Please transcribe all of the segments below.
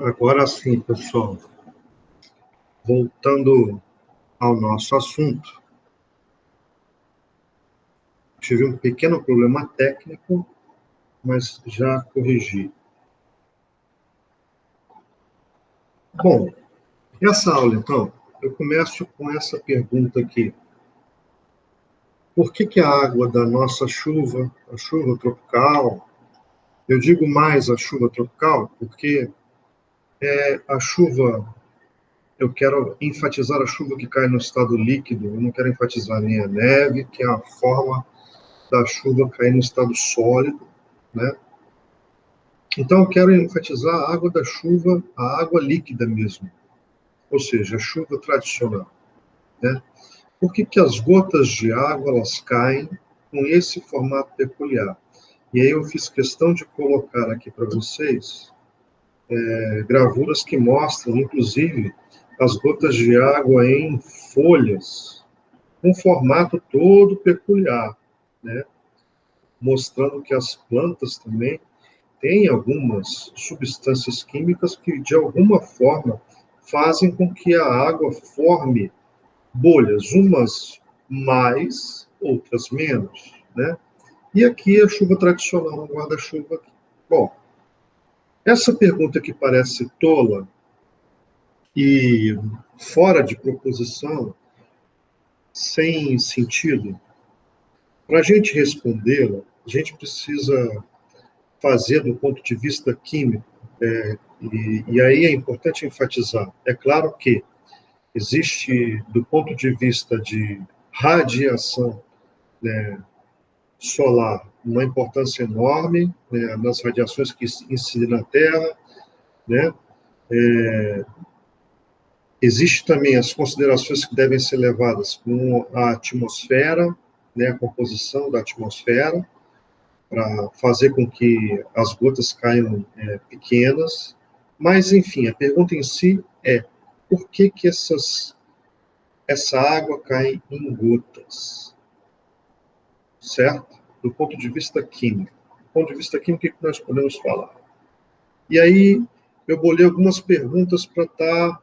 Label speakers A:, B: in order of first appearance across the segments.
A: Agora sim, pessoal, voltando ao nosso assunto, tive um pequeno problema técnico, mas já corrigi. Bom, essa aula, então, eu começo com essa pergunta aqui. Por que a água da nossa chuva, a chuva tropical, eu digo mais a chuva tropical, porque a chuva, eu quero enfatizar a chuva que cai no estado líquido, eu não quero enfatizar nem a neve, que é a forma da chuva cair no estado sólido, né? Então, eu quero enfatizar a água da chuva, a água líquida mesmo, ou seja, a chuva tradicional, né? Por que as gotas de água, elas caem com esse formato peculiar? E aí eu fiz questão de colocar aqui para vocês gravuras que mostram, inclusive, as gotas de água em folhas, um formato todo peculiar, né? Mostrando que as plantas também têm algumas substâncias químicas que, de alguma forma, fazem com que a água forme bolhas, umas mais, outras menos, né? E aqui a chuva tradicional, um guarda-chuva. Bom, essa pergunta que parece tola e fora de proposição, sem sentido, para a gente respondê-la, a gente precisa fazer do ponto de vista químico, e aí é importante enfatizar, é claro que existe, do ponto de vista de radiação, né, solar, uma importância enorme, né, nas radiações que incidem na Terra, né? Existe também as considerações que devem ser levadas com a atmosfera, né, a composição da atmosfera, para fazer com que as gotas caiam pequenas. Mas, enfim, a pergunta em si é por que essa água cai em gotas, certo? Do ponto de vista químico. Do ponto de vista químico, o que nós podemos falar? E aí, eu bolei algumas perguntas para estar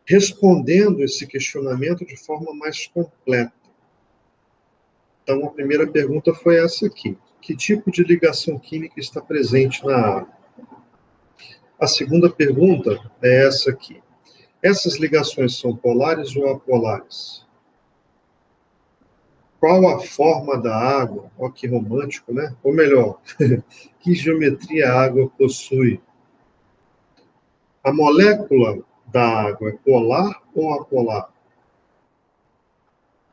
A: respondendo esse questionamento de forma mais completa. Então, a primeira pergunta foi essa aqui. Que tipo de ligação química está presente na água? A segunda pergunta é essa aqui. Essas ligações são polares ou apolares? Qual a forma da água? Olha que romântico, né? Ou melhor, que geometria a água possui? A molécula da água é polar ou apolar?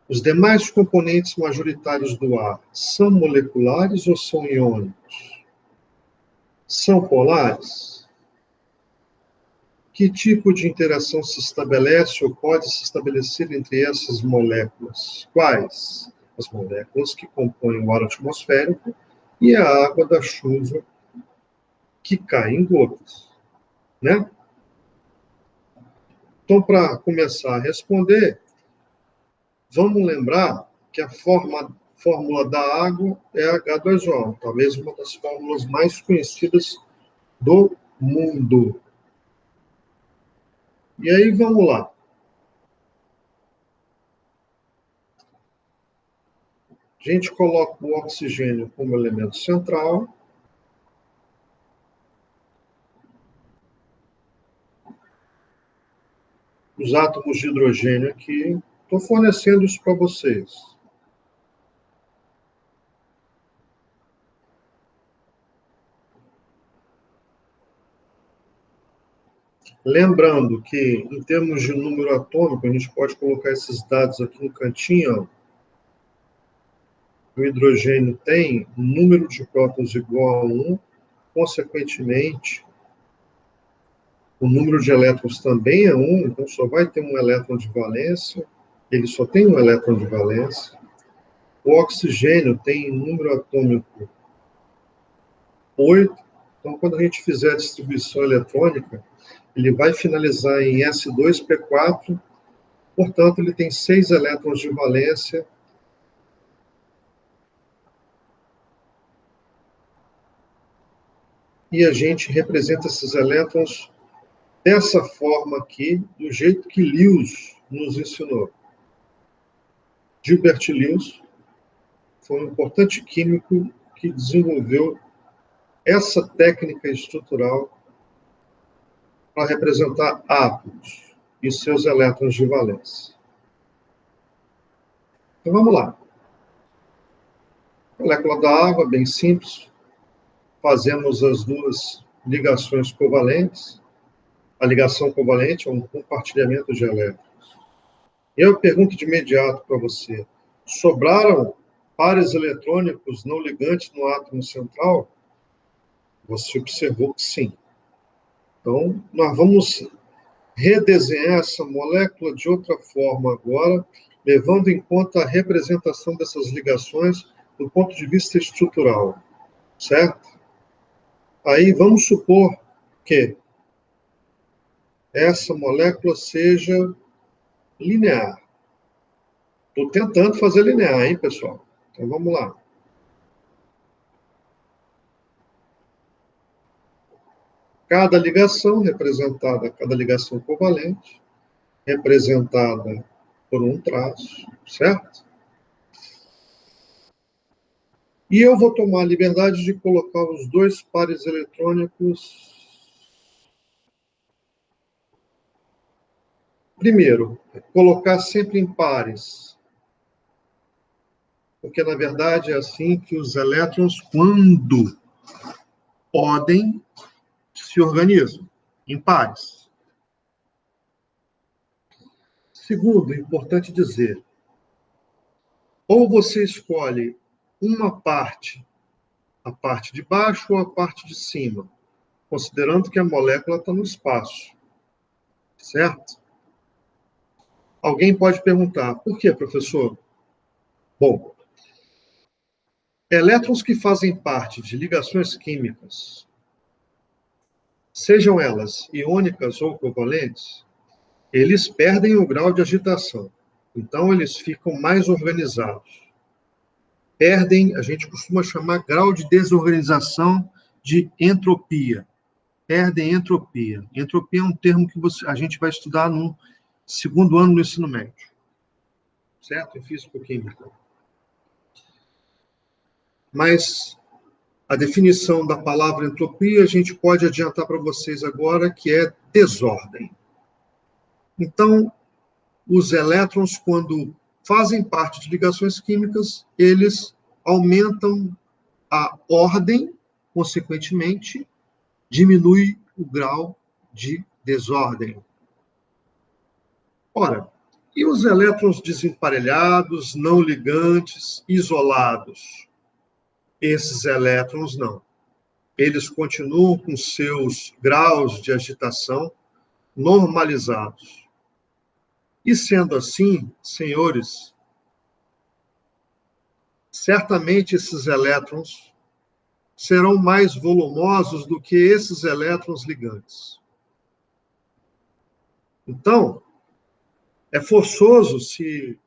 A: Os demais componentes majoritários do ar são moleculares ou são iônicos? São polares? Que tipo de interação se estabelece ou pode se estabelecer entre essas moléculas? Quais? As moléculas que compõem o ar atmosférico e a água da chuva que cai em gotas, né? Então, para começar a responder, vamos lembrar que a fórmula da água é H2O, talvez uma das fórmulas mais conhecidas do mundo. E aí, vamos lá. A gente coloca o oxigênio como elemento central. Os átomos de hidrogênio aqui. Estou fornecendo isso para vocês. Lembrando que, em termos de número atômico, a gente pode colocar esses dados aqui no cantinho. O hidrogênio tem um número de prótons igual a 1, consequentemente, o número de elétrons também é 1, então só vai ter um elétron de valência, ele só tem um elétron de valência. O oxigênio tem um número atômico 8, então quando a gente fizer a distribuição eletrônica, ele vai finalizar em S2P4, portanto, ele tem 6 elétrons de valência. e a gente representa esses elétrons dessa forma aqui, do jeito que Lewis nos ensinou. Gilbert Lewis foi um importante químico que desenvolveu essa técnica estrutural para representar átomos e seus elétrons de valência. Então vamos lá. Molécula da água, bem simples. Fazemos as duas ligações covalentes. A ligação covalente é um compartilhamento de elétrons. Eu pergunto de imediato para você: sobraram pares eletrônicos não ligantes no átomo central? Você observou que sim. Então, nós vamos redesenhar essa molécula de outra forma agora, levando em conta a representação dessas ligações do ponto de vista estrutural, certo? Aí vamos supor que essa molécula seja linear. Estou tentando fazer linear, hein, pessoal? Então vamos lá. Cada ligação representada, cada ligação covalente, representada por um traço, certo? E eu vou tomar a liberdade de colocar os dois pares eletrônicos. Primeiro, colocar sempre em pares. Porque, na verdade, é assim que os elétrons, quando podem, se organizam, em pares. Segundo, é importante dizer, ou você escolhe uma parte, a parte de baixo ou a parte de cima, considerando que a molécula está no espaço, certo? Alguém pode perguntar, por que, professor? Bom, elétrons que fazem parte de ligações químicas, sejam elas iônicas ou covalentes, eles perdem o grau de agitação. Então, eles ficam mais organizados. Perdem, a gente costuma chamar grau de desorganização de entropia. Perdem entropia. Entropia é um termo que a gente vai estudar no segundo ano do ensino médio. Certo? Em físico-química. Mas a definição da palavra entropia a gente pode adiantar para vocês agora, que é desordem. Então, os elétrons, quando fazem parte de ligações químicas, eles aumentam a ordem, consequentemente, diminui o grau de desordem. Ora, e os elétrons desemparelhados, não ligantes, isolados? Esses elétrons não. Eles continuam com seus graus de agitação normalizados. E sendo assim, senhores, certamente esses elétrons serão mais volumosos do que esses elétrons ligantes. Então, é forçoso se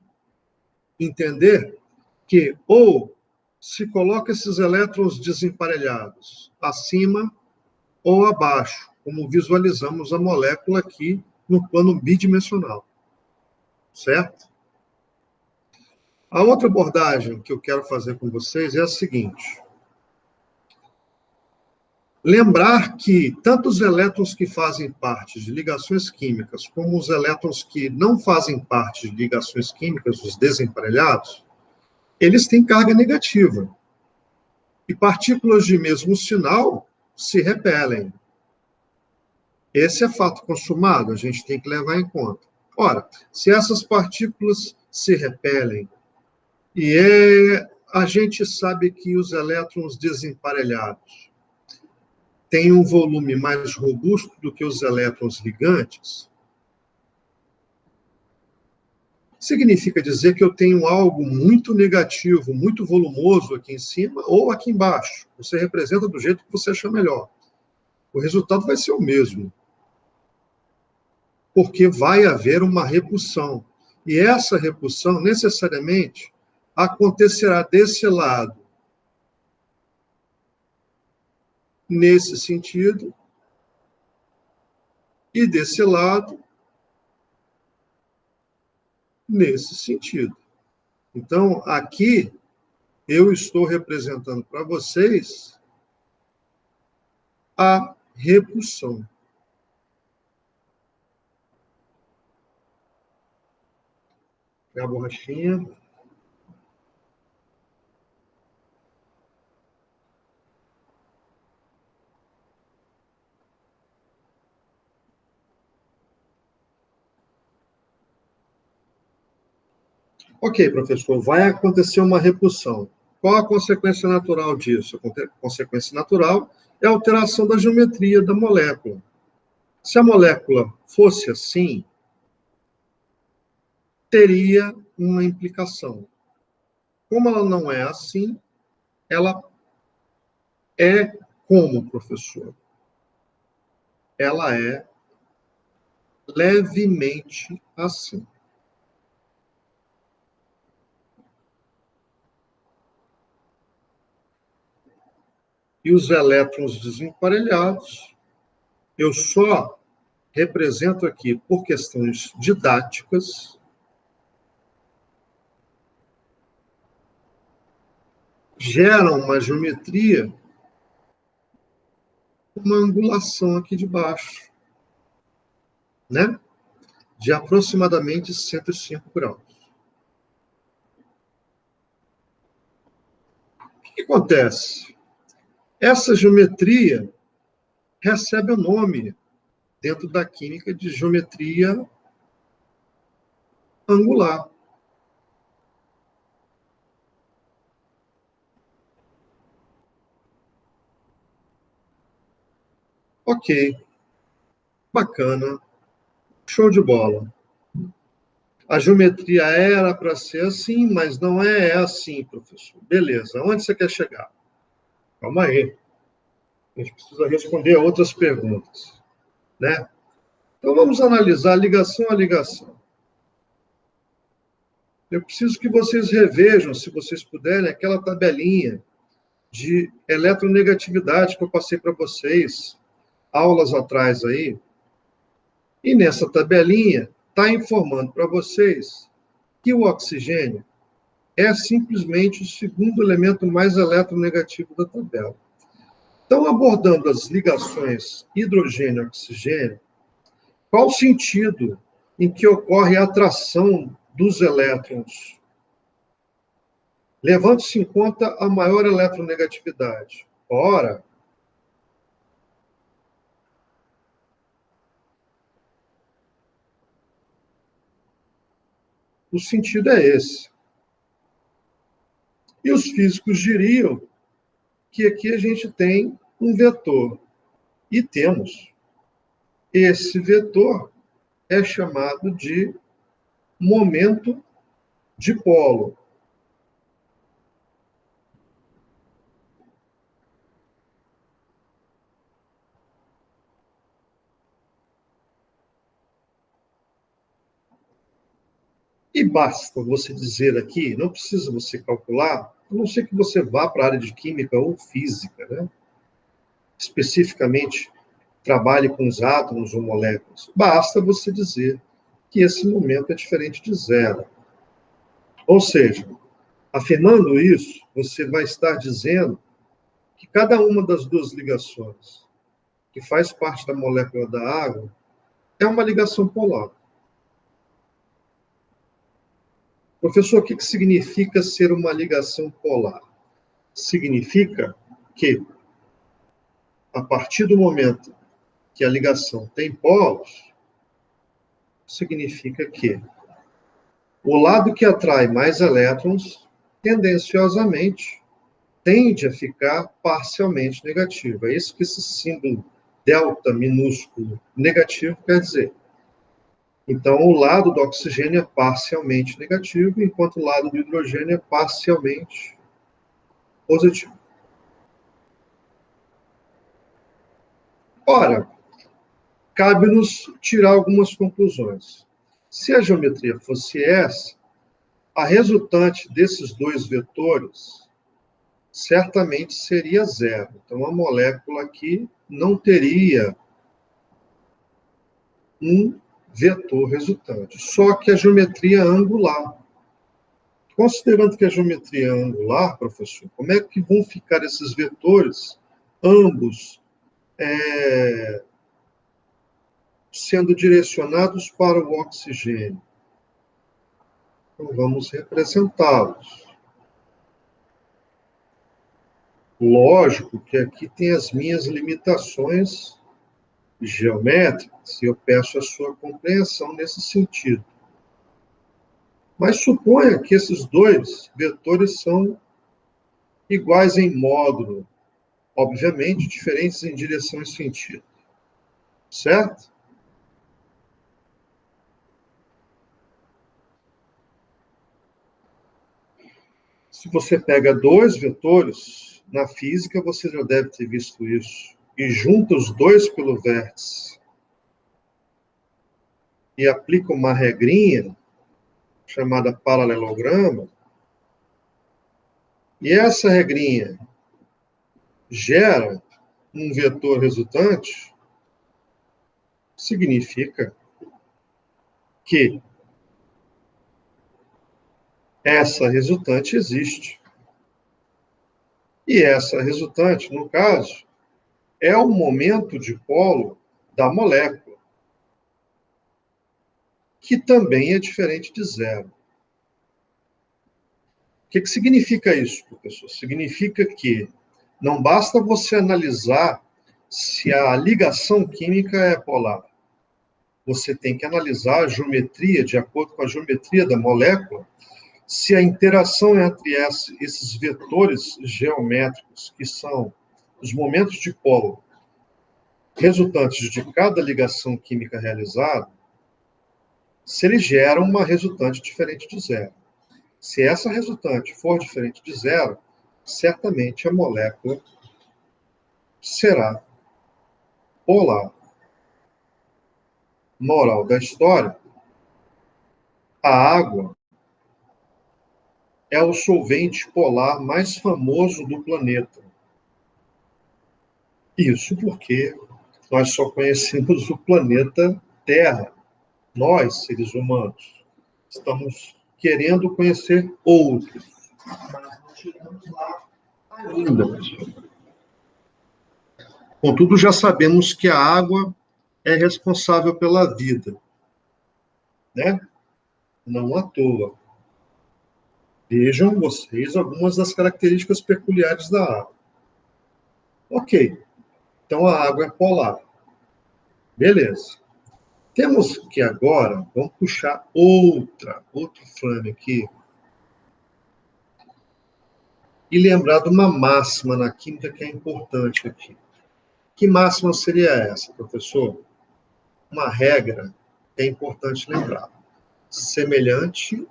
A: entender que ou se coloca esses elétrons desemparelhados acima ou abaixo, como visualizamos a molécula aqui no plano bidimensional. Certo? A outra abordagem que eu quero fazer com vocês é a seguinte. Lembrar que tanto os elétrons que fazem parte de ligações químicas, como os elétrons que não fazem parte de ligações químicas, os desemparelhados, eles têm carga negativa. E partículas de mesmo sinal se repelem. Esse é fato consumado, a gente tem que levar em conta. Ora, se essas partículas se repelem, a gente sabe que os elétrons desemparelhados têm um volume mais robusto do que os elétrons ligantes, significa dizer que eu tenho algo muito negativo, muito volumoso aqui em cima ou aqui embaixo. Você representa do jeito que você achar melhor. O resultado vai ser o mesmo. Porque vai haver uma repulsão. E essa repulsão, necessariamente, acontecerá desse lado. nesse sentido, e desse lado, nesse sentido. Então, aqui, eu estou representando para vocês a repulsão. É a borrachinha. Ok, professor, vai acontecer uma repulsão. Qual a consequência natural disso? A consequência natural é a alteração da geometria da molécula. Se a molécula fosse assim, teria uma implicação. Como ela não é assim, ela é como, professor? Ela é levemente assim. E os elétrons desemparelhados, eu só represento aqui por questões didáticas, geram uma geometria, uma angulação aqui de baixo, né? De aproximadamente 105 graus. O que acontece? Essa geometria recebe o nome, dentro da química, de geometria angular. Ok, bacana, show de bola. A geometria era para ser assim, mas não é assim, professor. Beleza, onde você quer chegar? Calma aí. A gente precisa responder a outras perguntas, né? Então, vamos analisar ligação a ligação. Eu preciso que vocês revejam, se vocês puderem, aquela tabelinha de eletronegatividade que eu passei para vocês, aulas atrás aí. E nessa tabelinha está informando para vocês que o oxigênio é simplesmente o segundo elemento mais eletronegativo da tabela. Então, abordando as ligações hidrogênio-oxigênio, qual o sentido em que ocorre a atração dos elétrons? Levando-se em conta a maior eletronegatividade. Ora, o sentido é esse. E os físicos diriam que aqui a gente tem um vetor. E temos. Esse vetor é chamado de momento dipolo. E basta você dizer aqui, não precisa você calcular, a não ser que você vá para a área de química ou física, né? Especificamente, trabalhe com os átomos ou moléculas. Basta você dizer que esse momento é diferente de zero. Ou seja, afirmando isso, você vai estar dizendo que cada uma das duas ligações que faz parte da molécula da água é uma ligação polar. Professor, o que significa ser uma ligação polar? Significa que, a partir do momento que a ligação tem polos, significa que o lado que atrai mais elétrons, tendenciosamente, tende a ficar parcialmente negativo. É isso que esse símbolo delta minúsculo negativo quer dizer. Então, o lado do oxigênio é parcialmente negativo, enquanto o lado do hidrogênio é parcialmente positivo. Ora, cabe-nos tirar algumas conclusões. Se a geometria fosse essa, a resultante desses dois vetores certamente seria zero. Então, a molécula aqui não teria um vetor resultante. Só que a geometria angular. Considerando que a geometria é angular, professor, como é que vão ficar esses vetores, ambos sendo direcionados para o oxigênio? Então, vamos representá-los. Lógico que aqui tem as minhas limitações geométricas, e eu peço a sua compreensão nesse sentido. Mas suponha que esses dois vetores são iguais em módulo, obviamente diferentes em direção e sentido. Certo? Se você pega dois vetores, na física você já deve ter visto isso, e junta os dois pelo vértice e aplica uma regrinha chamada paralelogramo, e essa regrinha gera um vetor resultante, significa que essa resultante existe. E essa resultante, no caso, é o momento dipolo da molécula, que também é diferente de zero. O que significa isso, professor? Significa que não basta você analisar se a ligação química é polar. Você tem que analisar a geometria, de acordo com a geometria da molécula, se a interação entre esses vetores geométricos, que são os momentos de polo resultantes de cada ligação química realizada, se eles geram uma resultante diferente de zero. Se essa resultante for diferente de zero, certamente a molécula será polar. Moral da história: a água é o solvente polar mais famoso do planeta. Isso porque nós só conhecemos o planeta Terra, nós, seres humanos. Estamos querendo conhecer outros, mas não chegamos lá ainda. Contudo, já sabemos que a água é responsável pela vida, né? Não à toa. Vejam vocês algumas das características peculiares da água. Ok, então a água é polar. Beleza. Temos que agora, vamos puxar outro flame aqui, e lembrar de uma máxima na química que é importante aqui. Que máxima seria essa, professor? Uma regra que é importante lembrar. Semelhante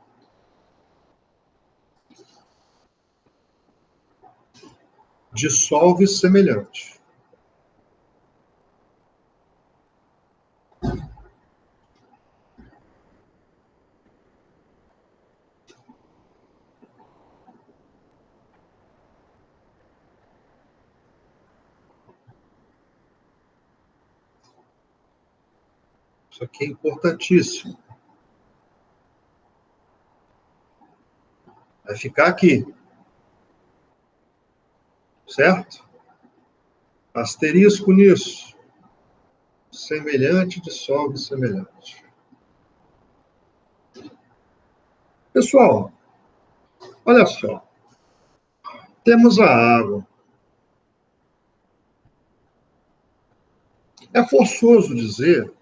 A: dissolve semelhante. Isso aqui é importantíssimo. Vai ficar aqui. Certo? Asterisco nisso. Semelhante dissolve semelhante. Pessoal, olha só. Temos a água. É forçoso dizer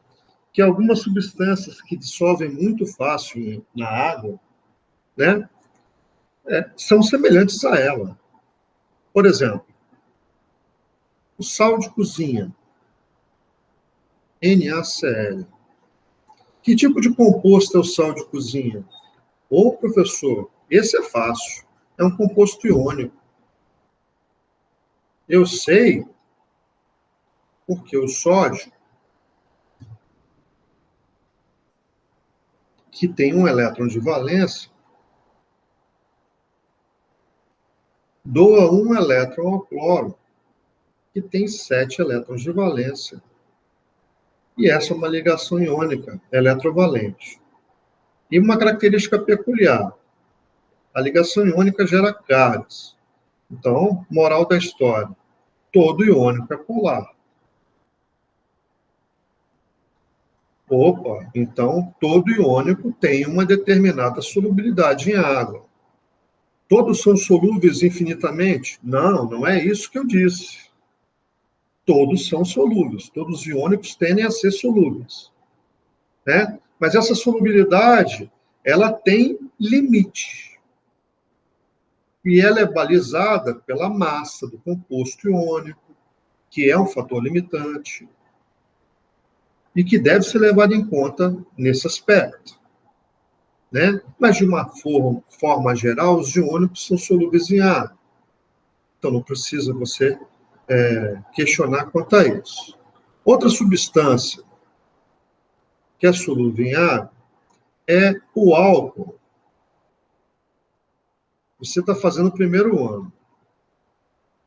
A: que algumas substâncias que dissolvem muito fácil na água, né, são semelhantes a ela. Por exemplo, o sal de cozinha, NaCl. Que tipo de composto é o sal de cozinha? Ô, professor, esse é fácil. É um composto iônico. Eu sei porque o sódio, que tem um elétron de valência, doa um elétron ao cloro, que tem 7 elétrons de valência. E essa é uma ligação iônica eletrovalente. E uma característica peculiar, a ligação iônica gera cargas. Então, moral da história, todo iônico é polar. Opa, então todo iônico tem uma determinada solubilidade em água. Todos são solúveis infinitamente? Não, não é isso que eu disse. Todos são solúveis, todos os iônicos tendem a ser solúveis, né? Mas essa solubilidade, ela tem limite. E ela é balizada pela massa do composto iônico, que é um fator limitante, e que deve ser levado em conta nesse aspecto, né? Mas, de uma forma geral, os iônicos são solúveis em água. Então, não precisa você questionar quanto a isso. Outra substância que é solúvel em água é o álcool. Você está fazendo o primeiro ano.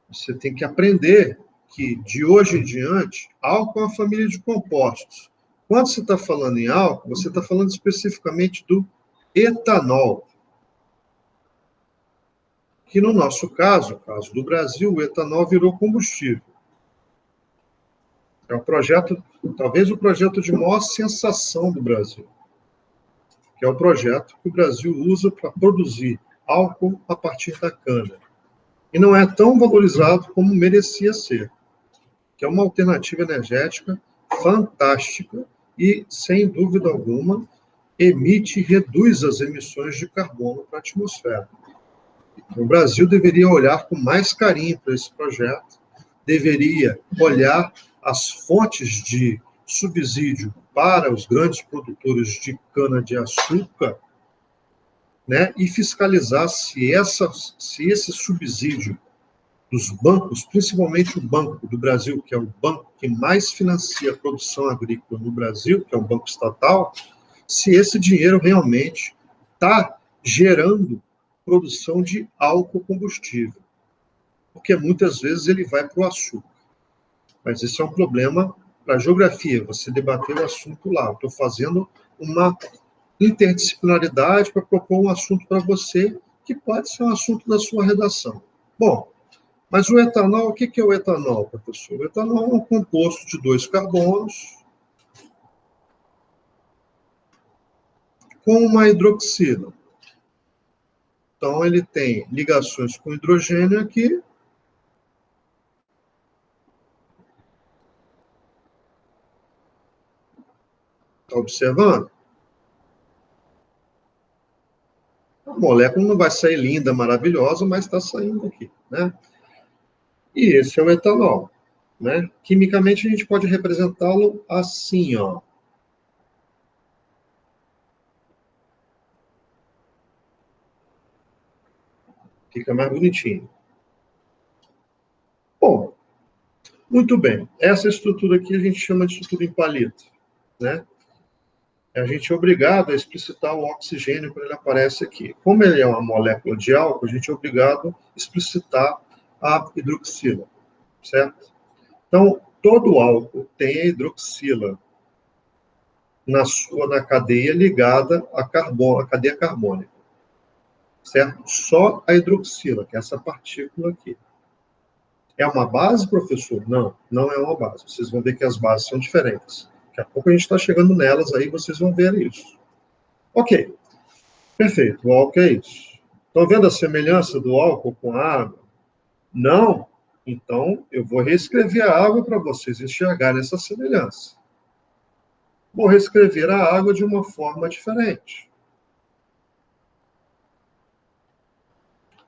A: Você tem que aprender que, de hoje em diante, álcool é uma família de compostos. Quando você está falando em álcool, você está falando especificamente do etanol. Que no nosso caso, no caso do Brasil, o etanol virou combustível. É um projeto, talvez o projeto de maior sensação do Brasil, que é o projeto que o Brasil usa para produzir álcool a partir da cana. E não é tão valorizado como merecia ser, que é uma alternativa energética fantástica e, sem dúvida alguma, emite e reduz as emissões de carbono para a atmosfera. O Brasil deveria olhar com mais carinho para esse projeto, deveria olhar as fontes de subsídio para os grandes produtores de cana-de-açúcar, né, e fiscalizar se esse subsídio dos bancos, principalmente o Banco do Brasil, que é o banco que mais financia a produção agrícola no Brasil, que é um banco estatal, se esse dinheiro realmente está gerando produção de álcool combustível, porque muitas vezes ele vai para o açúcar. Mas isso é um problema para a geografia, você debater o assunto lá. Estou fazendo uma interdisciplinaridade para propor um assunto para você, que pode ser um assunto da sua redação. Bom, mas o etanol, o que é o etanol, professor? O etanol é um composto de 2 carbonos com uma hidroxila. Então, ele tem ligações com hidrogênio aqui. Está observando? A molécula não vai sair linda, maravilhosa, mas está saindo aqui, né? E esse é o etanol, né? Quimicamente, a gente pode representá-lo assim, ó. Fica mais bonitinho. Bom, muito bem. Essa estrutura aqui a gente chama de estrutura em palito, né? A gente é obrigado a explicitar o oxigênio quando ele aparece aqui. Como ele é uma molécula de álcool, a gente é obrigado a explicitar a hidroxila, certo? Então, todo álcool tem a hidroxila na cadeia ligada à cadeia carbônica, certo? Só a hidroxila, que é essa partícula aqui. É uma base, professor? Não, não é uma base. Vocês vão ver que as bases são diferentes. Daqui a pouco a gente está chegando nelas, aí vocês vão ver isso. Ok, perfeito. O álcool é isso. Estão vendo a semelhança do álcool com a água? Não? Então, eu vou reescrever a água para vocês enxergarem essa semelhança. Vou reescrever a água de uma forma diferente.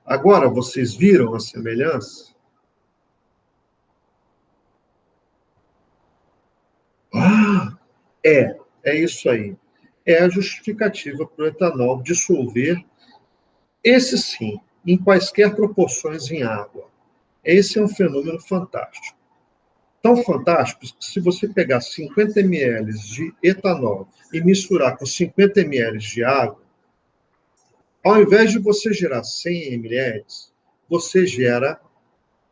A: Agora, vocês viram a semelhança? Ah, é isso aí. É a justificativa para o etanol dissolver, esse sim, em quaisquer proporções em água. Esse é um fenômeno fantástico. Tão fantástico que se você pegar 50 ml de etanol e misturar com 50 ml de água, ao invés de você gerar 100 ml, você gera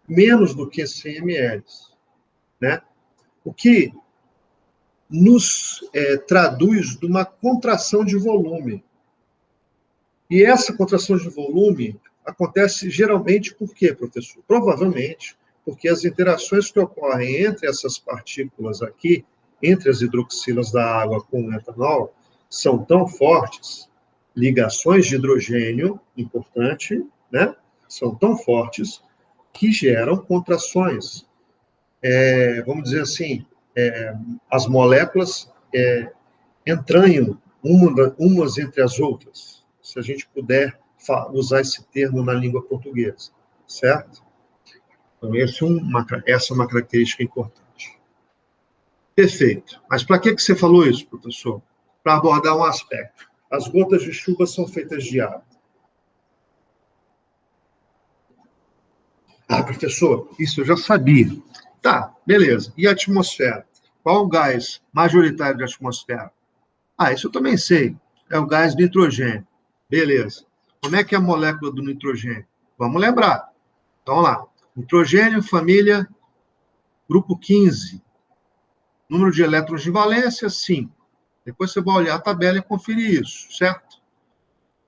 A: menos do que 100 ml, né? O que nos traduz de uma contração de volume. E essa contração de volume acontece geralmente por quê, professor? Provavelmente porque as interações que ocorrem entre essas partículas aqui, entre as hidroxilas da água com o etanol, são tão fortes, ligações de hidrogênio, importante, né? São tão fortes que geram contrações. Vamos dizer assim, as moléculas entranham umas entre as outras, se a gente puder usar esse termo na língua portuguesa, certo? Então, essa é uma característica importante. Perfeito. Mas para que você falou isso, professor? Para abordar um aspecto. As gotas de chuva são feitas de água. Ah, professor, isso eu já sabia. Tá, beleza. E a atmosfera? Qual o gás majoritário da atmosfera? Ah, isso eu também sei. É o gás nitrogênio. Beleza. Como é que é a molécula do nitrogênio? Vamos lembrar. Então, lá. Nitrogênio, família, grupo 15. Número de elétrons de valência, 5. Depois você vai olhar a tabela e conferir isso, certo?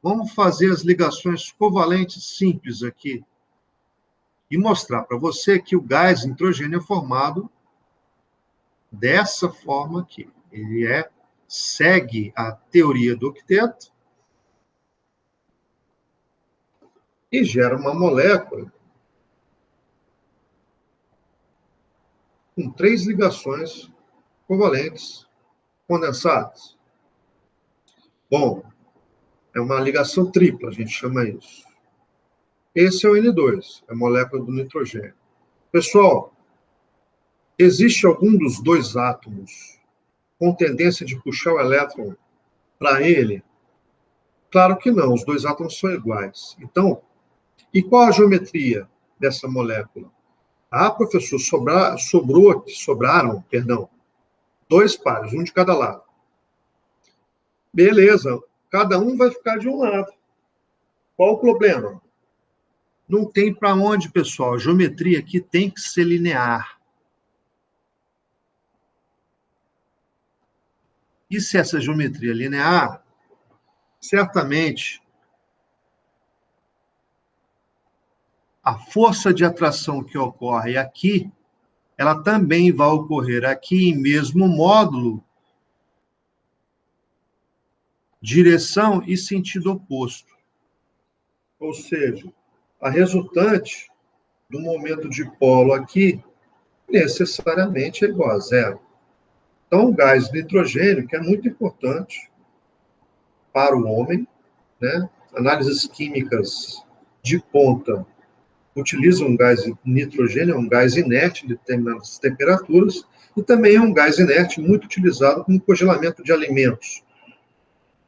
A: Vamos fazer as ligações covalentes simples aqui e mostrar para você que o gás nitrogênio é formado dessa forma aqui. Ele segue a teoria do octeto e gera uma molécula com 3 ligações covalentes condensadas. Bom, é uma ligação tripla, a gente chama isso. Esse é o N2, a molécula do nitrogênio. Pessoal, existe algum dos dois átomos com tendência de puxar o elétron para ele? Claro que não, os dois átomos são iguais. Então, e qual a geometria dessa molécula? Ah, professor, sobraram, dois pares, um de cada lado. Beleza, cada um vai ficar de um lado. Qual o problema? Não tem para onde, pessoal. A geometria aqui tem que ser linear. E se essa geometria é linear, certamente a força de atração que ocorre aqui, ela também vai ocorrer aqui em mesmo módulo, direção e sentido oposto. Ou seja, a resultante do momento de polo aqui necessariamente é igual a zero. Então, o gás nitrogênio, que é muito importante para o homem, né? Análises químicas de ponta utilizam gás nitrogênio, é um gás inerte de determinadas temperaturas, e também é um gás inerte muito utilizado como congelamento de alimentos.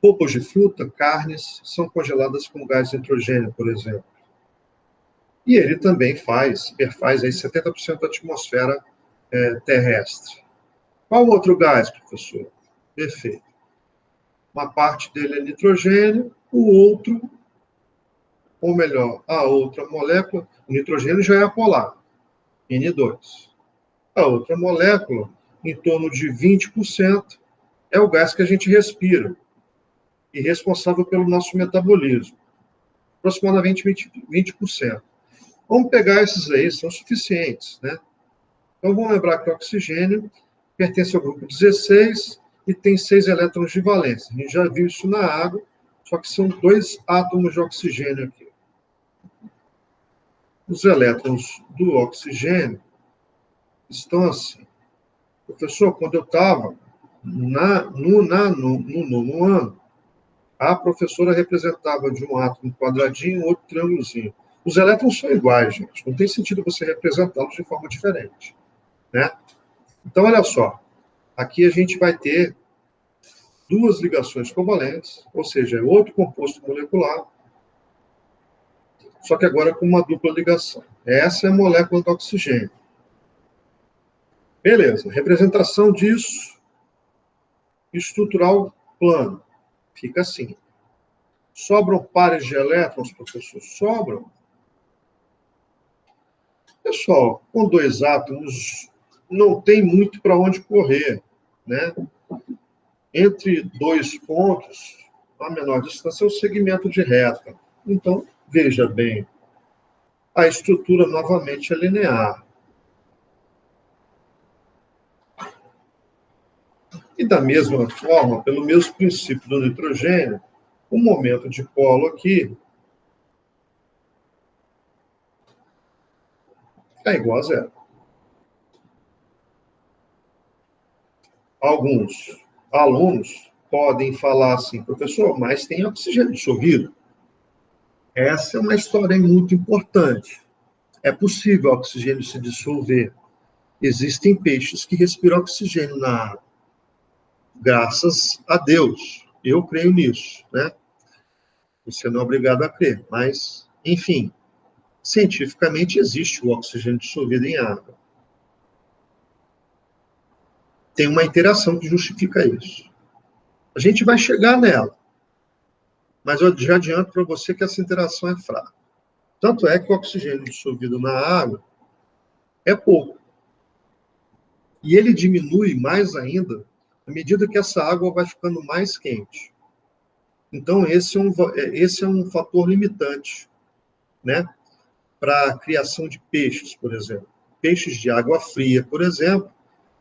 A: Polpas de fruta, carnes, são congeladas com gás nitrogênio, por exemplo. E ele também perfaz aí 70% da atmosfera terrestre. Qual outro gás, professor? Perfeito. Uma parte dele é nitrogênio, o outro, ou melhor, a outra molécula, o nitrogênio já é apolar, N2. A outra molécula, em torno de 20%, é o gás que a gente respira e responsável pelo nosso metabolismo, aproximadamente 20%. Vamos pegar esses aí, são suficientes, né? Então, vamos lembrar que o oxigênio pertence ao grupo 16 e tem 6 elétrons de valência. A gente já viu isso na água, só que são 2 átomos de oxigênio aqui. Os elétrons do oxigênio estão assim. Professor, quando eu estava no nono ano, a professora representava de um átomo quadradinho, outro triângulozinho. Os elétrons são iguais, gente. Não tem sentido você representá-los de forma diferente, né? Então, olha só. Aqui a gente vai ter 2 ligações covalentes, ou seja, é outro composto molecular, só que agora com uma dupla ligação. Essa é a molécula do oxigênio. Beleza, representação disso, estrutural plano. Fica assim. Sobram pares de elétrons, professor? Sobram. Pessoal, com dois átomos não tem muito para onde correr, né? Entre dois pontos, a menor distância é o segmento de reta. Então, veja bem, a estrutura novamente é linear. E da mesma forma, pelo mesmo princípio do nitrogênio, o momento de polo aqui é igual a zero. Alguns alunos podem falar assim, professor, mas tem oxigênio dissolvido. Essa é uma história muito importante. É possível o oxigênio se dissolver. Existem peixes que respiram oxigênio na água. Graças a Deus. Eu creio nisso, né? Você não é obrigado a crer, mas, enfim, cientificamente existe o oxigênio dissolvido em água. Tem uma interação que justifica isso. A gente vai chegar nela, mas eu já adianto para você que essa interação é fraca. Tanto é que o oxigênio dissolvido na água é pouco. E ele diminui mais ainda à medida que essa água vai ficando mais quente. Então, esse é um fator limitante, né, para a criação de peixes, por exemplo. Peixes de água fria, por exemplo,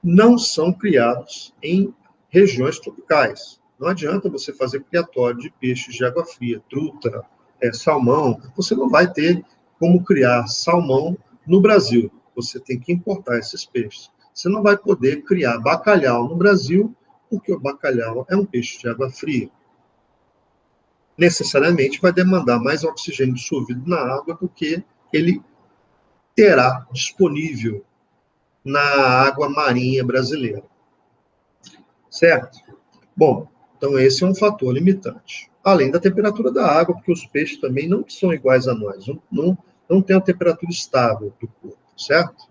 A: não são criados em regiões tropicais. Não adianta você fazer criatório de peixes de água fria, truta, salmão. Você não vai ter como criar salmão no Brasil. Você tem que importar esses peixes. Você não vai poder criar bacalhau no Brasil, porque o bacalhau é um peixe de água fria. Necessariamente vai demandar mais oxigênio dissolvido na água do que ele terá disponível na água marinha brasileira. Certo? Bom, então esse é um fator limitante. Além da temperatura da água, porque os peixes também não são iguais a nós, não tem a temperatura estável do corpo, certo?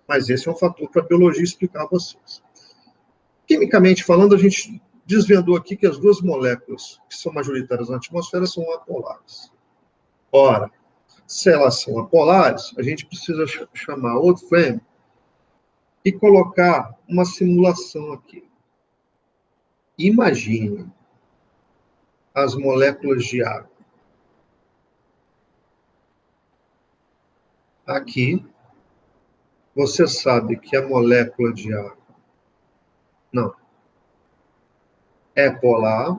A: Mas esse é um fator para a biologia explicar a vocês. Quimicamente falando, a gente desvendou aqui que as duas moléculas que são majoritárias na atmosfera são apolares. Ora, se elas são apolares, a gente precisa chamar outro frame e colocar uma simulação aqui. Imagine as moléculas de água. Aqui, você sabe que a molécula de água não é polar.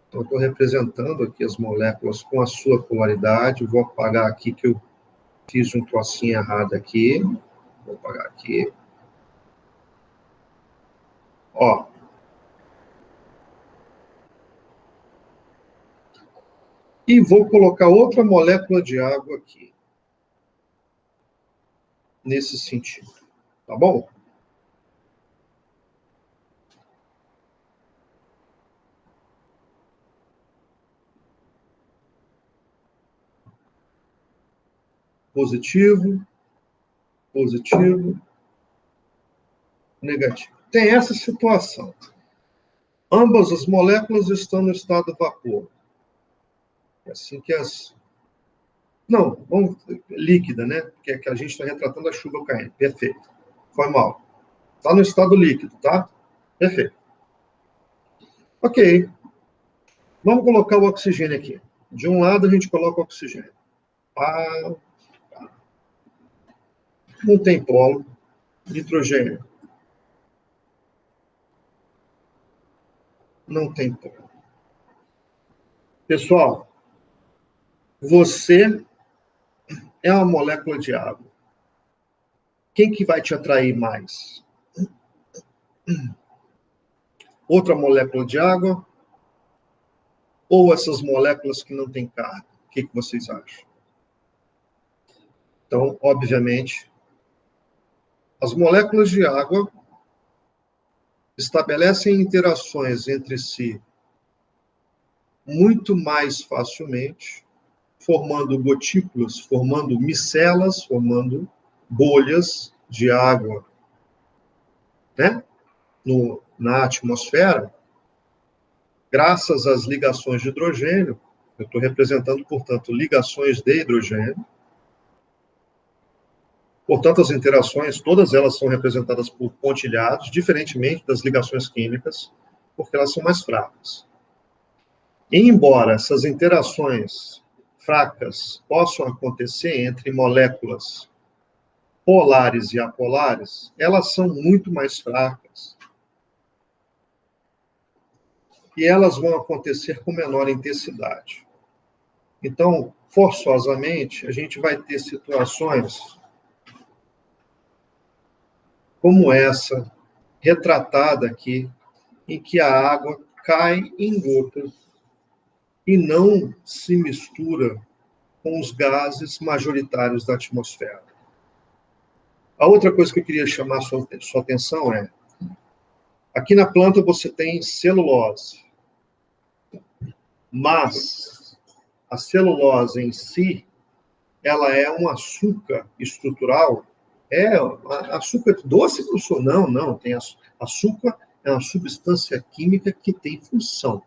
A: Então, estou representando aqui as moléculas com a sua polaridade. Vou apagar aqui que eu fiz um trocinho errado aqui. Vou apagar aqui. Ó. E vou colocar outra molécula de água aqui. Nesse sentido. Tá bom? Positivo, positivo, negativo. Tem essa situação. Ambas as moléculas estão no estado vapor. É assim que as... Não, vamos... líquida, né? Porque é que a gente está retratando a chuva caindo. Perfeito. Foi mal. Está no estado líquido, tá? Perfeito. Ok. Vamos colocar o oxigênio aqui. De um lado a gente coloca o oxigênio. Ah, não tem polo. Nitrogênio. Não tem polo. Pessoal, você é uma molécula de água. Quem que vai te atrair mais? Outra molécula de água ou essas moléculas que não têm carga? O que vocês acham? Então, obviamente, as moléculas de água estabelecem interações entre si muito mais facilmente, formando gotículas, formando micelas, formando bolhas de água, né? Na atmosfera, graças às ligações de hidrogênio. Eu estou representando, portanto, ligações de hidrogênio. Portanto, as interações, todas elas são representadas por pontilhados, diferentemente das ligações químicas, porque elas são mais fracas. E, embora essas interações fracas possam acontecer entre moléculas polares e apolares, elas são muito mais fracas. E elas vão acontecer com menor intensidade. Então, forçosamente, a gente vai ter situações como essa, retratada aqui, em que a água cai em gotas e não se mistura com os gases majoritários da atmosfera. A outra coisa que eu queria chamar sua atenção é, aqui na planta você tem celulose, mas a celulose em si, ela é um açúcar estrutural. Açúcar doce que eu sou? Não. Açúcar é uma substância química que tem função.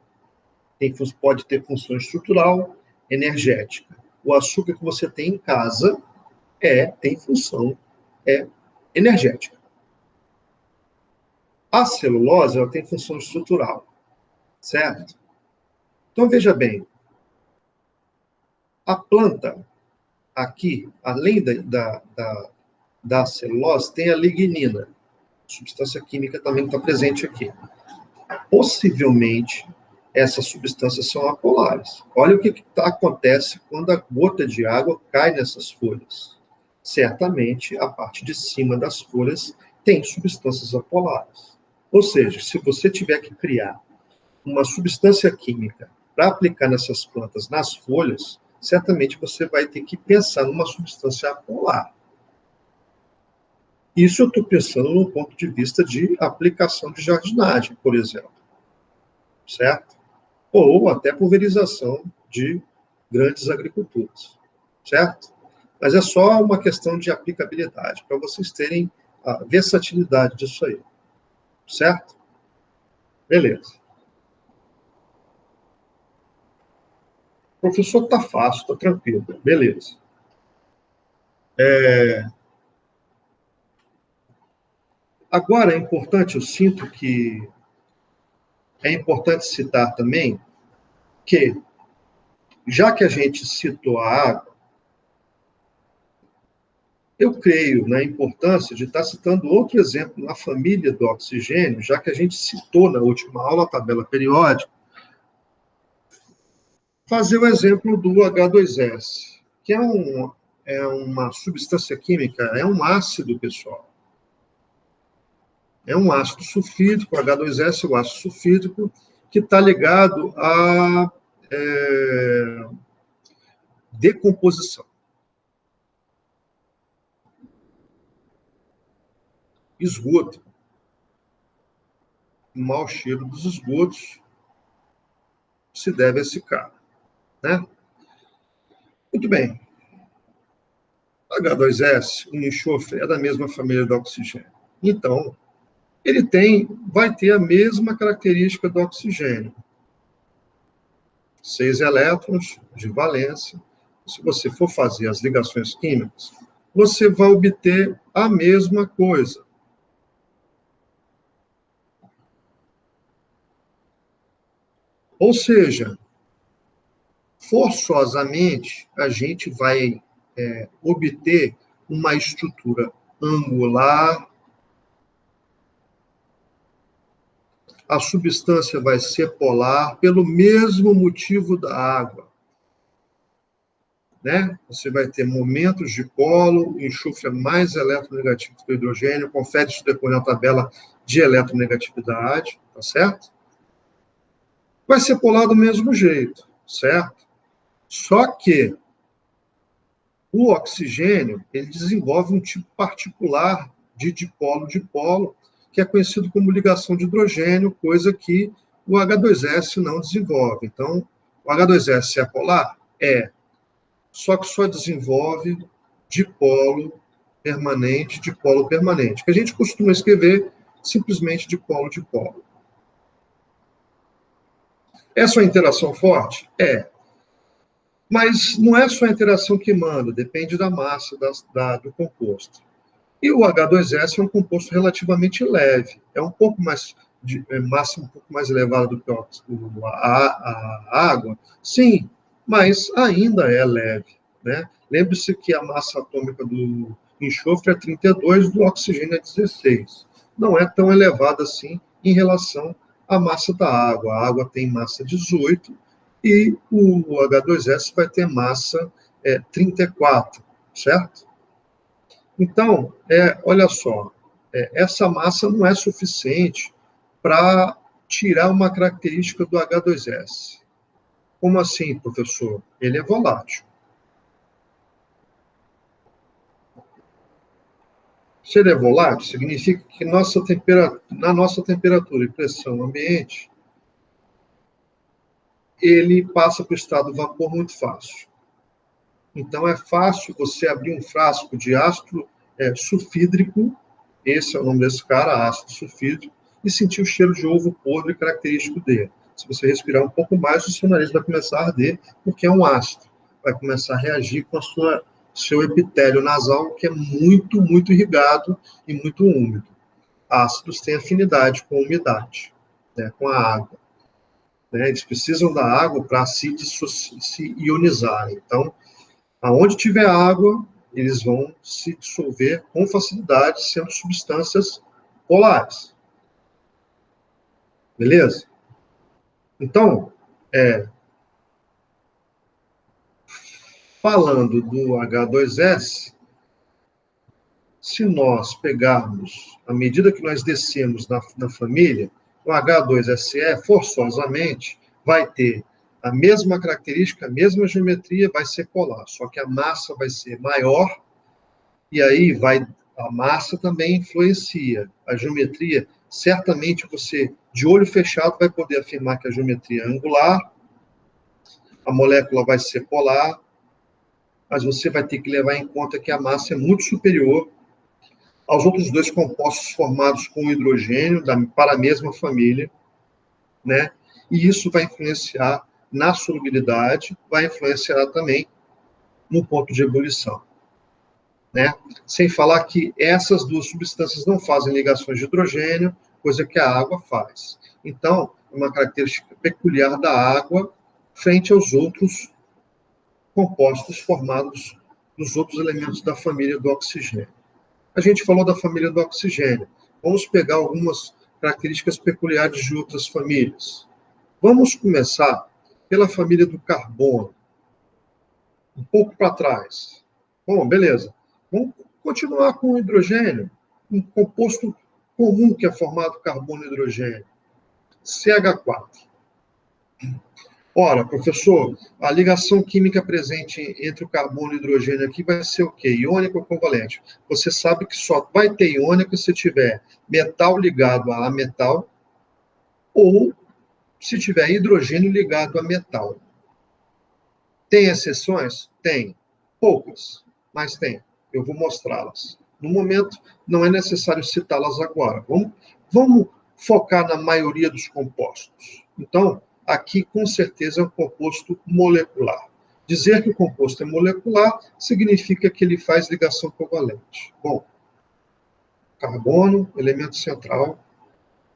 A: Pode ter função estrutural, energética. O açúcar que você tem em casa tem função energética. A celulose, ela tem função estrutural, certo? Então, veja bem, a planta aqui, além da celulose, tem a lignina, substância química também está presente aqui. Possivelmente, essas substâncias são apolares. Olha o que acontece quando a gota de água cai nessas folhas. Certamente, a parte de cima das folhas tem substâncias apolares. Ou seja, se você tiver que criar uma substância química para aplicar nessas plantas, nas folhas, certamente você vai ter que pensar numa substância apolar. Isso eu estou pensando no ponto de vista de aplicação de jardinagem, por exemplo. Certo? Ou até pulverização de grandes agriculturas. Certo? Mas é só uma questão de aplicabilidade, para vocês terem a versatilidade disso aí. Certo? Beleza. Professor, está fácil, está tranquilo. Beleza. Agora, é importante, eu sinto que é importante citar também que, já que a gente citou a água, eu creio na importância de estar citando outro exemplo na família do oxigênio, já que a gente citou na última aula a tabela periódica, fazer o exemplo do H2S, que é uma substância química, é um ácido, pessoal. É um ácido sulfídrico, H2S, o ácido sulfídrico, que está ligado à decomposição. Esgoto. O mau cheiro dos esgotos se deve a esse cara, né? Muito bem. H2S, o enxofre, é da mesma família do oxigênio. Então, ele vai ter a mesma característica do oxigênio. 6 elétrons de valência. Se você for fazer as ligações químicas, você vai obter a mesma coisa. Ou seja, forçosamente, a gente vai obter uma estrutura angular, a substância vai ser polar pelo mesmo motivo da água. Né? Você vai ter momentos de polo, o enxofre é mais eletronegativo que o hidrogênio, confere isso depois na tabela de eletronegatividade, tá certo? Vai ser polar do mesmo jeito, certo? Só que o oxigênio, ele desenvolve um tipo particular de dipolo-dipolo, que é conhecido como ligação de hidrogênio, coisa que o H2S não desenvolve. Então, o H2S é polar? É. Só que só desenvolve dipolo permanente, que a gente costuma escrever simplesmente dipolo-dipolo. É só interação forte? É. Mas não é só a interação que manda, depende da massa do composto. E o H2S é um composto relativamente leve, é um pouco mais massa um pouco mais elevada do que a água, sim, mas ainda é leve, né? Lembre-se que a massa atômica do enxofre é 32, do oxigênio é 16. Não é tão elevada assim em relação à massa da água. A água tem massa 18 e o H2S vai ter massa 34, certo? Então, olha só, essa massa não é suficiente para tirar uma característica do H2S. Como assim, professor? Ele é volátil. Se ele é volátil, significa que na nossa temperatura e pressão ambiente, ele passa para o estado de vapor muito fácil. Então, é fácil você abrir um frasco de ácido sulfídrico, esse é o nome desse cara, ácido sulfídrico, e sentir o cheiro de ovo podre característico dele. Se você respirar um pouco mais, o seu nariz vai começar a arder, porque é um ácido. Vai começar a reagir com seu epitélio nasal, que é muito, muito irrigado e muito úmido. Ácidos têm afinidade com a umidade, né, com a água. Né? Eles precisam da água para se ionizarem. Então, aonde tiver água, eles vão se dissolver com facilidade, sendo substâncias polares. Beleza? Então, falando do H2S, se nós pegarmos, à medida que nós descemos na família, o H2SE, forçosamente, vai ter a mesma característica, a mesma geometria, vai ser polar, só que a massa vai ser maior, e aí a massa também influencia. A geometria, certamente você, de olho fechado, vai poder afirmar que a geometria é angular, a molécula vai ser polar, mas você vai ter que levar em conta que a massa é muito superior aos outros dois compostos formados com hidrogênio para a mesma família, né? E isso vai influenciar na solubilidade, vai influenciar também no ponto de ebulição, né? Sem falar que essas duas substâncias não fazem ligações de hidrogênio, coisa que a água faz. Então, é uma característica peculiar da água frente aos outros compostos formados dos outros elementos da família do oxigênio. A gente falou da família do oxigênio. Vamos pegar algumas características peculiares de outras famílias. Vamos começar pela família do carbono, um pouco para trás. Bom, beleza. Vamos continuar com o hidrogênio, um composto comum que é formado carbono e hidrogênio, CH4. Ora, professor, a ligação química presente entre o carbono e o hidrogênio aqui vai ser o quê? Iônico ou covalente? Você sabe que só vai ter iônico se tiver metal ligado a metal ou se tiver hidrogênio ligado a metal. Tem exceções? Tem. Poucas, mas tem. Eu vou mostrá-las. No momento, não é necessário citá-las agora. Vamos focar na maioria dos compostos. Então, aqui, com certeza, é um composto molecular. Dizer que o composto é molecular significa que ele faz ligação covalente. Bom, carbono, elemento central,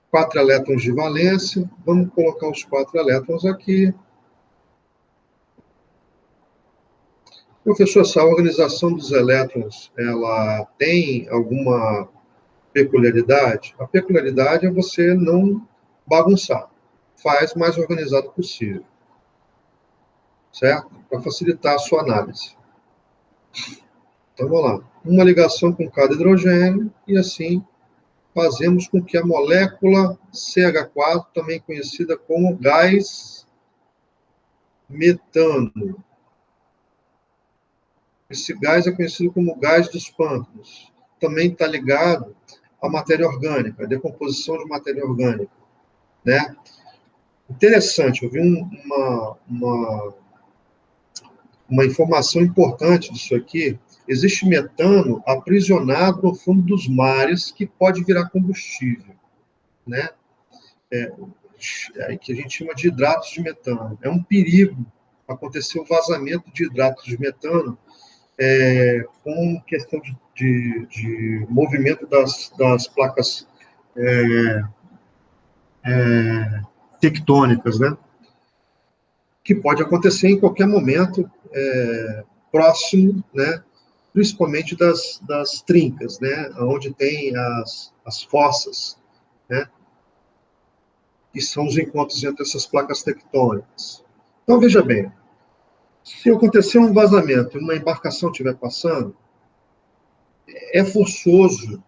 A: 4 elétrons de valência. Vamos colocar os 4 elétrons aqui. Professor, essa organização dos elétrons, ela tem alguma peculiaridade? A peculiaridade é você não bagunçar. Faz o mais organizado possível. Certo? Para facilitar a sua análise. Então, vamos lá. Uma ligação com cada hidrogênio e assim fazemos com que a molécula CH4, também conhecida como gás metano. Esse gás é conhecido como gás dos pântanos. Também está ligado à matéria orgânica, à decomposição de matéria orgânica. Né? Interessante, eu vi uma informação importante disso aqui. Existe metano aprisionado no fundo dos mares que pode virar combustível. Né? Que a gente chama de hidratos de metano. É um perigo acontecer o vazamento de hidratos de metano com questão de de movimento das placas tectônicas, né? Que pode acontecer em qualquer momento próximo, né? Principalmente das trincas, né? Onde tem as fossas, né? Que são os encontros entre essas placas tectônicas. Então, veja bem, se acontecer um vazamento e uma embarcação estiver passando, é forçoso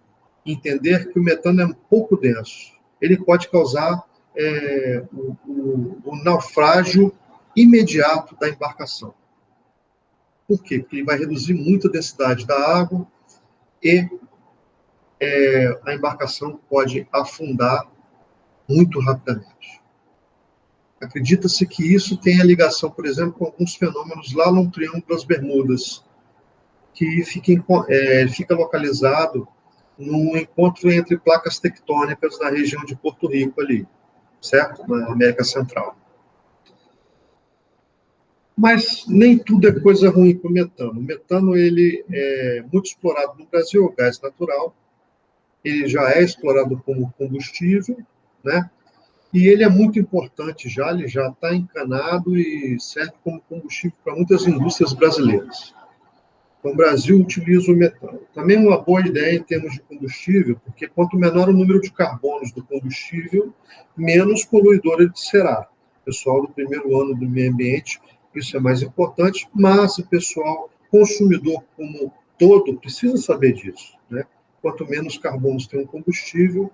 A: entender que o metano é um pouco denso. Ele pode causar o naufrágio imediato da embarcação. Por quê? Porque ele vai reduzir muito a densidade da água e a embarcação pode afundar muito rapidamente. Acredita-se que isso tenha ligação, por exemplo, com alguns fenômenos lá no Triângulo das Bermudas, que fica localizado num encontro entre placas tectônicas na região de Porto Rico ali, certo? Na América Central. Mas nem tudo é coisa ruim para o metano. O metano ele é muito explorado no Brasil, o gás natural. Ele já é explorado como combustível, né? E ele é muito importante já, ele já está encanado e serve como combustível para muitas indústrias brasileiras. Então, o Brasil utiliza o metano. Também é uma boa ideia em termos de combustível, porque quanto menor o número de carbonos do combustível, menos poluidor ele será. O pessoal do primeiro ano do meio ambiente, isso é mais importante, mas o pessoal consumidor como todo precisa saber disso, né? Quanto menos carbonos tem um combustível,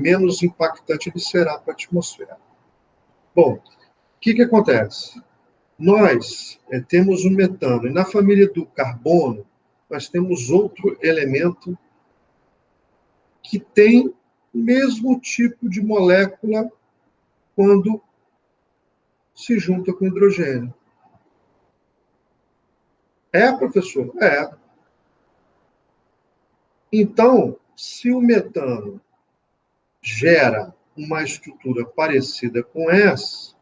A: menos impactante ele será para a atmosfera. Bom, o que acontece? Nós temos o metano, e na família do carbono, nós temos outro elemento que tem o mesmo tipo de molécula quando se junta com hidrogênio. Professor? Então, se o metano gera uma estrutura parecida com essa,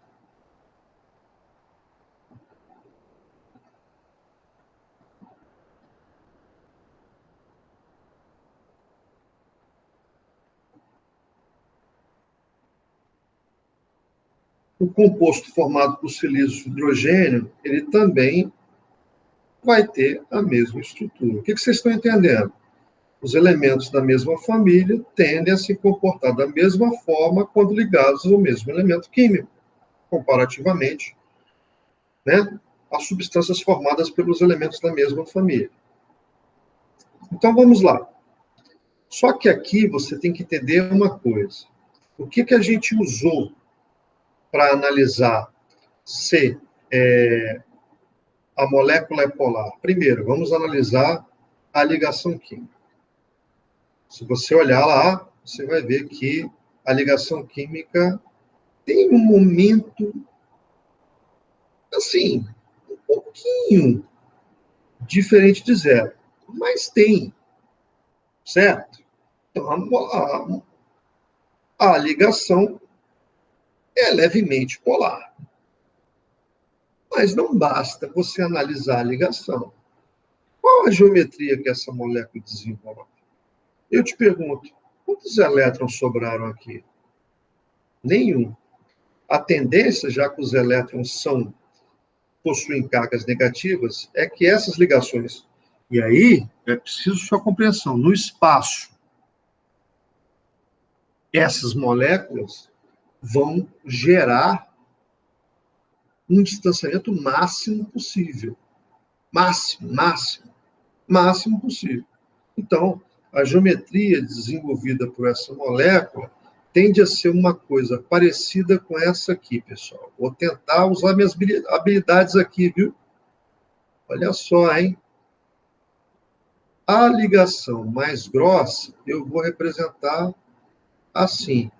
A: o composto formado por silício e hidrogênio, ele também vai ter a mesma estrutura. O que vocês estão entendendo? Os elementos da mesma família tendem a se comportar da mesma forma quando ligados ao mesmo elemento químico, comparativamente, né, às substâncias formadas pelos elementos da mesma família. Então, vamos lá. Só que aqui você tem que entender uma coisa. O que a gente usou para analisar se a molécula é polar? Primeiro, vamos analisar a ligação química. Se você olhar lá, você vai ver que a ligação química tem um momento, assim, um pouquinho diferente de zero, mas tem, certo? Então, a ligação é levemente polar. Mas não basta você analisar a ligação. Qual a geometria que essa molécula desenvolve? Eu te pergunto, quantos elétrons sobraram aqui? Nenhum. A tendência, já que os elétrons possuem cargas negativas, é que essas ligações, e aí é preciso sua compreensão, no espaço, essas moléculas vão gerar um distanciamento máximo possível. Máximo possível. Então, a geometria desenvolvida por essa molécula tende a ser uma coisa parecida com essa aqui, pessoal. Vou tentar usar minhas habilidades aqui, viu? Olha só, hein? A ligação mais grossa, eu vou representar assim.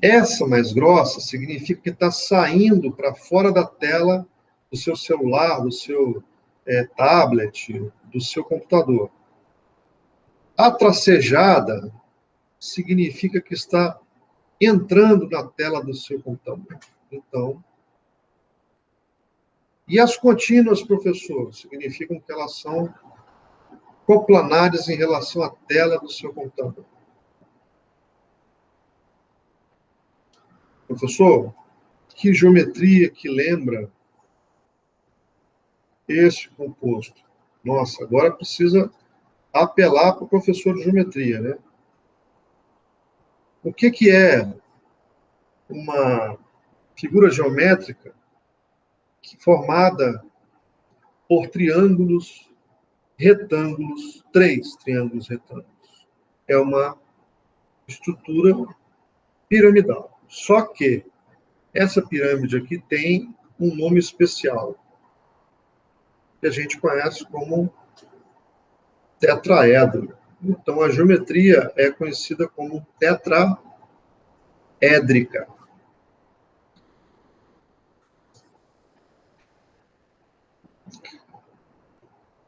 A: Essa mais grossa significa que está saindo para fora da tela do seu celular, do seu tablet, do seu computador. A tracejada significa que está entrando na tela do seu computador. Então, E as contínuas, professor, significam que elas são coplanares em relação à tela do seu computador. Professor, que geometria que lembra este composto? Nossa, agora precisa apelar para o professor de geometria, né? O que é uma figura geométrica formada por triângulos retângulos, 3 triângulos retângulos? É uma estrutura piramidal. Só que essa pirâmide aqui tem um nome especial, que a gente conhece como tetraedro. Então, a geometria é conhecida como tetraédrica.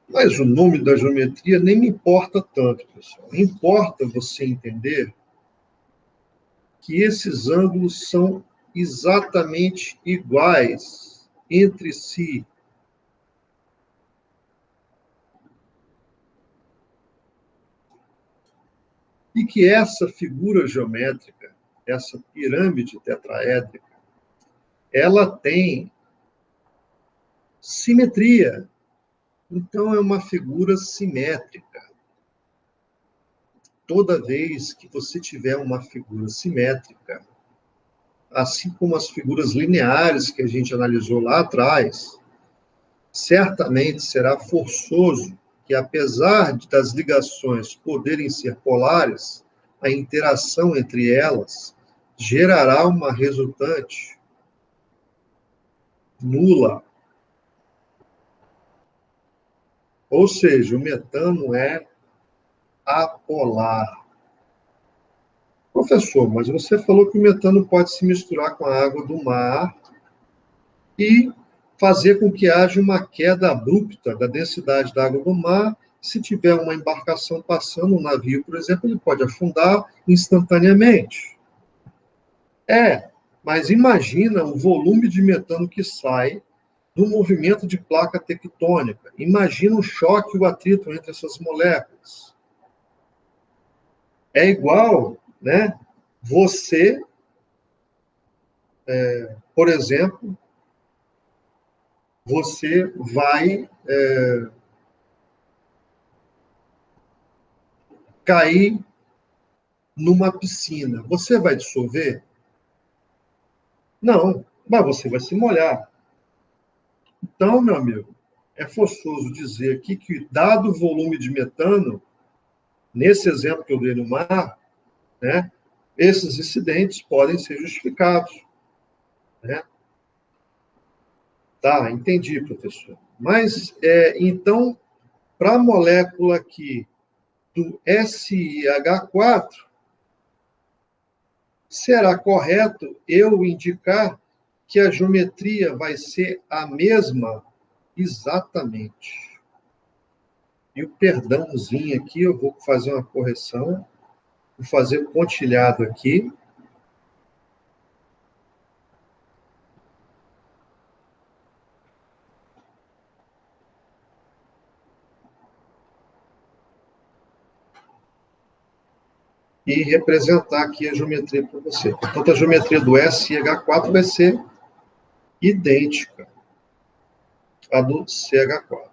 A: Mas o nome da geometria nem me importa tanto, pessoal. Importa você entender que esses ângulos são exatamente iguais entre si. E que essa figura geométrica, essa pirâmide tetraédrica, ela tem simetria. Então, é uma figura simétrica. Toda vez que você tiver uma figura simétrica, assim como as figuras lineares que a gente analisou lá atrás, certamente será forçoso que, apesar das ligações poderem ser polares, a interação entre elas gerará uma resultante nula. Ou seja, o metano é apolar. Professor, mas você falou que o metano pode se misturar com a água do mar e fazer com que haja uma queda abrupta da densidade da água do mar. Se tiver uma embarcação passando, um navio, por exemplo, ele pode afundar instantaneamente. Mas imagina o volume de metano que sai do movimento de placa tectônica. Imagina o choque e o atrito entre essas moléculas. É igual, né? Você, por exemplo, você vai cair numa piscina. Você vai dissolver? Não, mas você vai se molhar. Então, meu amigo, é forçoso dizer aqui que, dado o volume de metano, nesse exemplo que eu dei no mar, né, esses incidentes podem ser justificados. Né? Tá, entendi, professor. Mas, então, para a molécula aqui do SiH4, será correto eu indicar que a geometria vai ser a mesma? Exatamente. E o perdãozinho aqui, eu vou fazer uma correção, vou fazer o pontilhado aqui. E representar aqui a geometria para você. Portanto, a geometria do SiH4 vai ser idêntica à do CH4.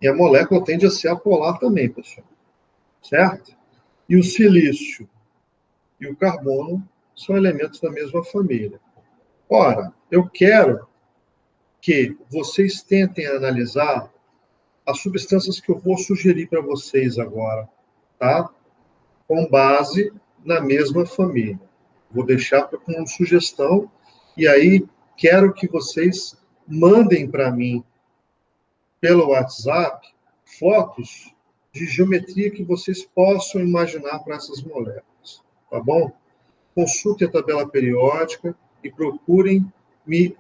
A: E a molécula tende a ser apolar também, pessoal. Certo? E o silício e o carbono são elementos da mesma família. Ora, eu quero que vocês tentem analisar as substâncias que eu vou sugerir para vocês agora, tá? Com base na mesma família. Vou deixar como sugestão, e aí quero que vocês mandem para mim, pelo WhatsApp, fotos de geometria que vocês possam imaginar para essas moléculas, tá bom? Consultem a tabela periódica e procurem me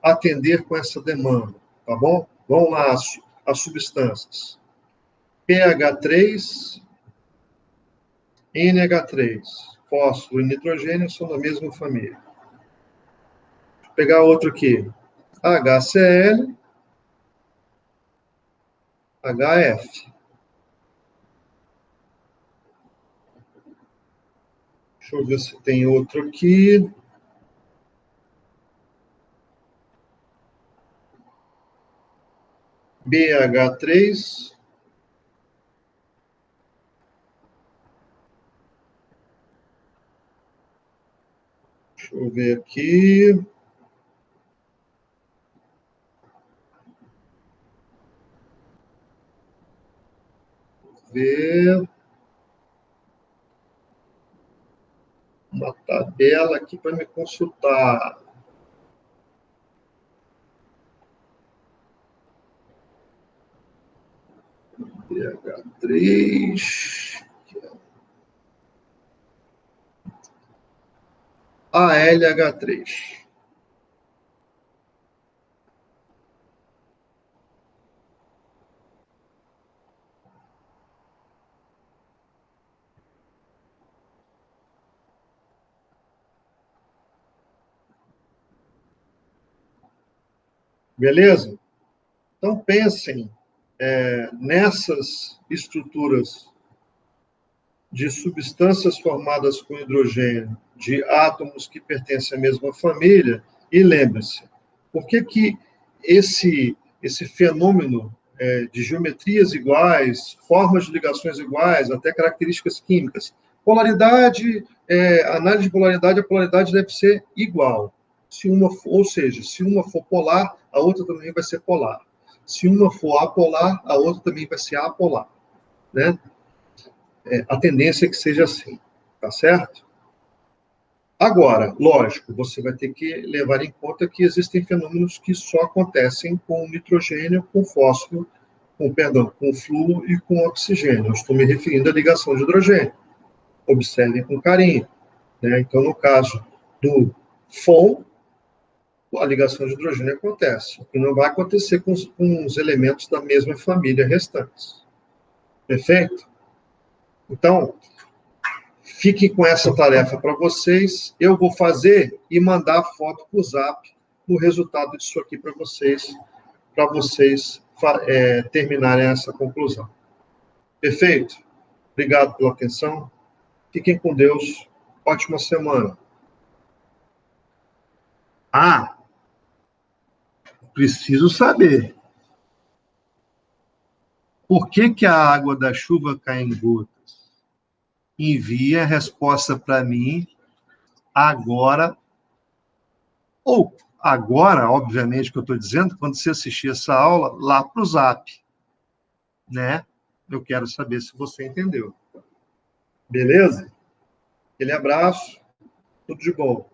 A: atender com essa demanda, tá bom? Vamos lá, as substâncias. pH3, NH3, fósforo e nitrogênio são da mesma família. Vou pegar outro aqui. HCl, HF. Deixa eu ver se tem outro aqui. BH3. Deixa eu ver aqui. Ver uma tabela aqui para me consultar. BH3. ALH3. Beleza? Então, pensem nessas estruturas de substâncias formadas com hidrogênio, de átomos que pertencem à mesma família, e lembre-se, por que que esse fenômeno de geometrias iguais, formas de ligações iguais, até características químicas, polaridade, análise de polaridade, a polaridade deve ser igual. Ou seja, se uma for polar, a outra também vai ser polar. Se uma for apolar, a outra também vai ser apolar, né? A tendência é que seja assim, tá certo? Agora, lógico, você vai ter que levar em conta que existem fenômenos que só acontecem com nitrogênio, com fósforo, com flúor e com oxigênio. Eu estou me referindo à ligação de hidrogênio. Observem com carinho, né? Então, no caso do FON, a ligação de hidrogênio acontece, o que não vai acontecer com os elementos da mesma família restantes. Perfeito? Então, fiquem com essa tarefa para vocês. Eu vou fazer e mandar a foto por Zap o resultado disso aqui para vocês terminarem essa conclusão. Perfeito? Obrigado pela atenção. Fiquem com Deus. Ótima semana. Ah, preciso saber. Por que que a água da chuva cai em gotas? Envie a resposta para mim agora, ou agora, obviamente, que eu estou dizendo, quando você assistir essa aula, lá para o Zap, né? Eu quero saber se você entendeu. Beleza? Aquele abraço, tudo de bom.